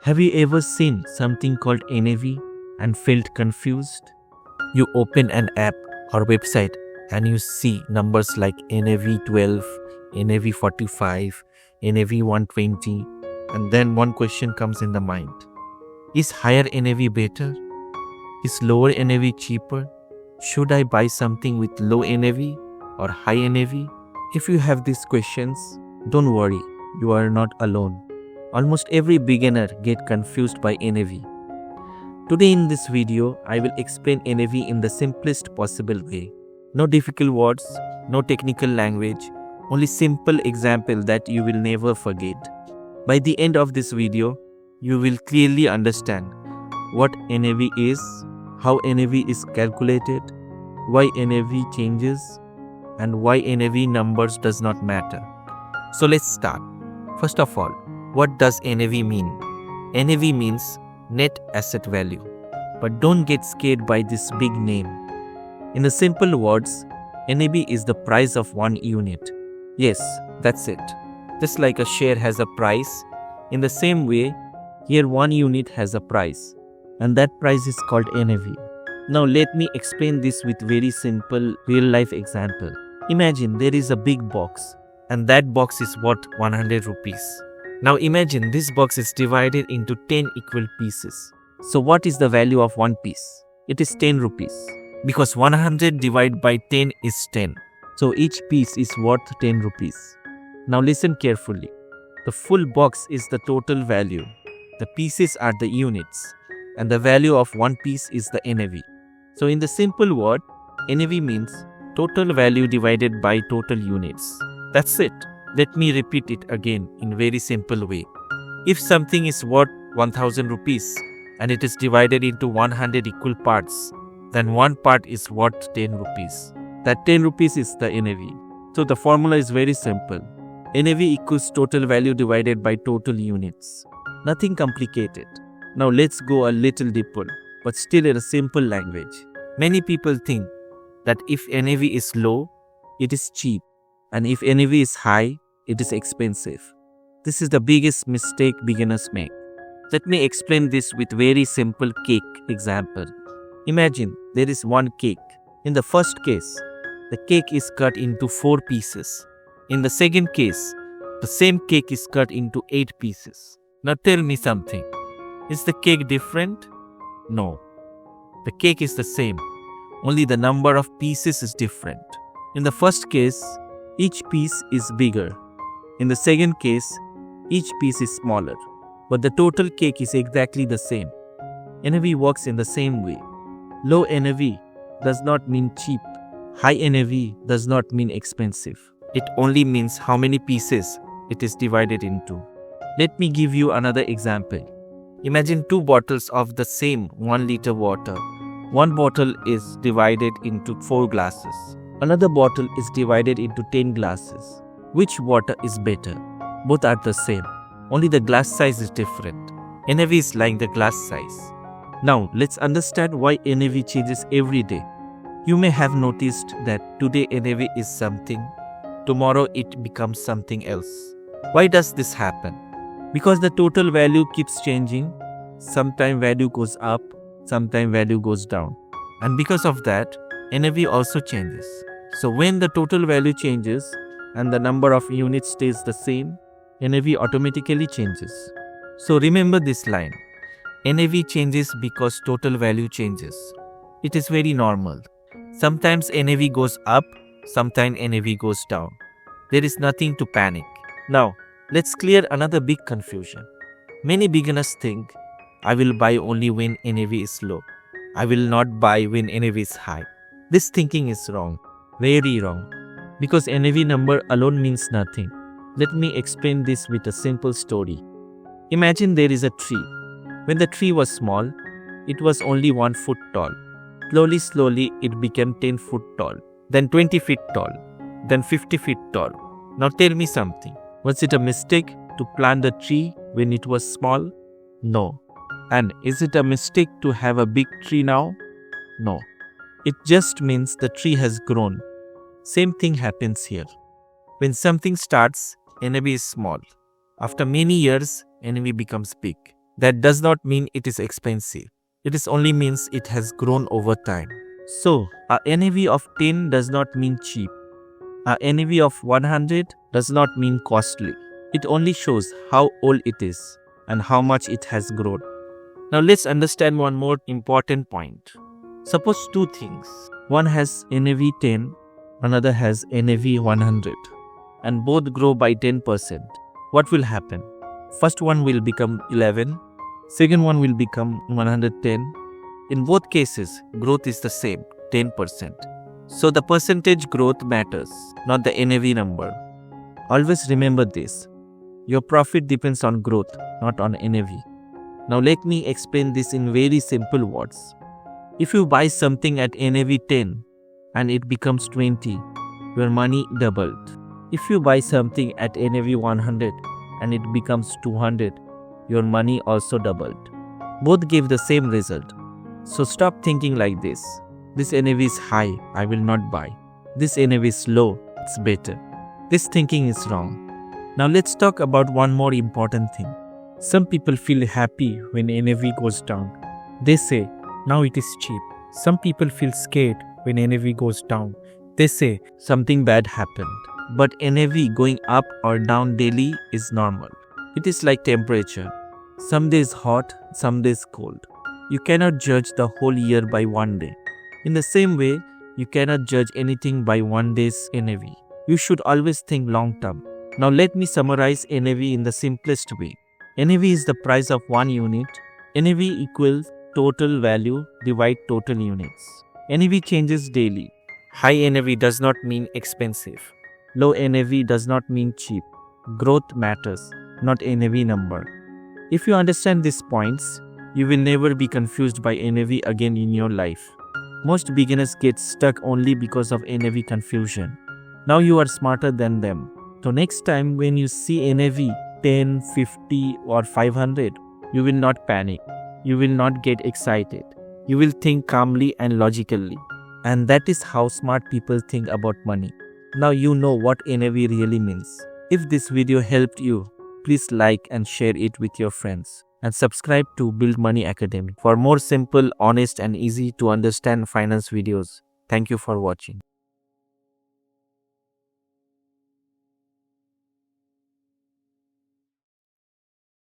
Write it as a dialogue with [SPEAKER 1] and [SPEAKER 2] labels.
[SPEAKER 1] Have you ever seen something called NAV and felt confused? You open an app or website and you see numbers like NAV 12, NAV 45, NAV 120, and then one question comes in the mind. Is higher NAV better? Is lower NAV cheaper? Should I buy something with low NAV or high NAV? If you have these questions, don't worry, you are not alone. Almost every beginner gets confused by NAV. Today in this video, I will explain NAV in the simplest possible way. No difficult words, no technical language, only simple example that you will never forget. By the end of this video, you will clearly understand what NAV is, how NAV is calculated, why NAV changes, and why NAV numbers does not matter. So let's start. First of all, what does NAV mean? NAV means net asset value. But don't get scared by this big name. In the simple words, NAV is the price of one unit. Yes, that's it. Just like a share has a price, in the same way, here one unit has a price. And that price is called NAV. Now let me explain this with very simple real-life example. Imagine there is a big box and that box is worth 100 rupees. Now imagine this box is divided into 10 equal pieces. So what is the value of one piece? It is 10 rupees. Because 100 divided by 10 is 10. So each piece is worth 10 rupees. Now listen carefully. The full box is the total value. The pieces are the units. And the value of one piece is the NAV. So in the simple word, NAV means total value divided by total units. That's it. Let me repeat it again in very simple way. If something is worth 1000 rupees and it is divided into 100 equal parts, then one part is worth 10 rupees. That 10 rupees is the NAV. So the formula is very simple. NAV equals total value divided by total units. Nothing complicated. Now let's go a little deeper, but still in a simple language. Many people think that if NAV is low, it is cheap, and if NAV is high, it is expensive. This is the biggest mistake beginners make. Let me explain this with very simple cake example. Imagine there is one cake. In the first case, the cake is cut into 4 pieces. In the second case, the same cake is cut into 8 pieces. Now tell me something. Is the cake different? No. The cake is the same. Only the number of pieces is different. In the first case, each piece is bigger. In the second case, each piece is smaller. But the total cake is exactly the same. NAV works in the same way. Low NAV does not mean cheap. High NAV does not mean expensive. It only means how many pieces it is divided into. Let me give you another example. Imagine 2 bottles of the same 1 liter water. One bottle is divided into 4 glasses. Another bottle is divided into 10 glasses. Which water is better? Both are the same. Only the glass size is different. NAV is like the glass size. Now let's understand why NAV changes every day. You may have noticed that today NAV is something, tomorrow it becomes something else. Why does this happen? Because the total value keeps changing. Sometimes value goes up, sometimes value goes down. And because of that, NAV also changes. So when the total value changes and the number of units stays the same, NAV automatically changes. So remember this line. NAV changes because total value changes. It is very normal. Sometimes NAV goes up, sometimes NAV goes down. There is nothing to panic. Now, let's clear another big confusion. Many beginners think, I will buy only when NAV is low. I will not buy when NAV is high. This thinking is wrong. Very wrong. Because NAV number alone means nothing. Let me explain this with a simple story. Imagine there is a tree. When the tree was small, it was only 1 foot tall. Slowly, it became 10 foot tall. Then 20 feet tall. Then 50 feet tall. Now tell me something. Was it a mistake to plant the tree when it was small? No. And is it a mistake to have a big tree now? No. It just means the tree has grown. Same thing happens here. When something starts, NAV is small. After many years, NAV becomes big. That does not mean it is expensive. It is only means it has grown over time. So, a NAV of 10 does not mean cheap. A NAV of 100 does not mean costly. It only shows how old it is and how much it has grown. Now let's understand one more important point. Suppose two things. One has NAV 10, another has NAV 100, and both grow by 10%. What will happen? First one will become 11, second one will become 110. In both cases, growth is the same, 10%. So the percentage growth matters, not the NAV number. Always remember this. Your profit depends on growth, not on NAV. Now let me explain this in very simple words. If you buy something at NAV 10 and it becomes 20, your money doubled. If you buy something at NAV 100 and it becomes 200, your money also doubled. Both give the same result. So stop thinking like this. This NAV is high, I will not buy. This NAV is low, it's better. This thinking is wrong. Now let's talk about one more important thing. Some people feel happy when NAV goes down. They say, now it is cheap. Some people feel scared when NAV goes down. They say, something bad happened. But NAV going up or down daily is normal. It is like temperature. Some days hot, some days cold. You cannot judge the whole year by one day. In the same way, you cannot judge anything by one day's NAV. You should always think long term. Now let me summarize NAV in the simplest way. NAV is the price of one unit. NAV equals total value divide total units. NAV changes daily. High NAV does not mean expensive. Low NAV does not mean cheap. Growth matters, not NAV number. If you understand these points, you will never be confused by NAV again in your life. Most beginners get stuck only because of NAV confusion. Now you are smarter than them. So next time when you see NAV 10, 50 or 500, you will not panic. You will not get excited. You will think calmly and logically. And that is how smart people think about money. Now you know what NAV really means. If this video helped you, please like and share it with your friends. And subscribe to Build Money Academy for more simple, honest and easy to understand finance videos. Thank you for watching.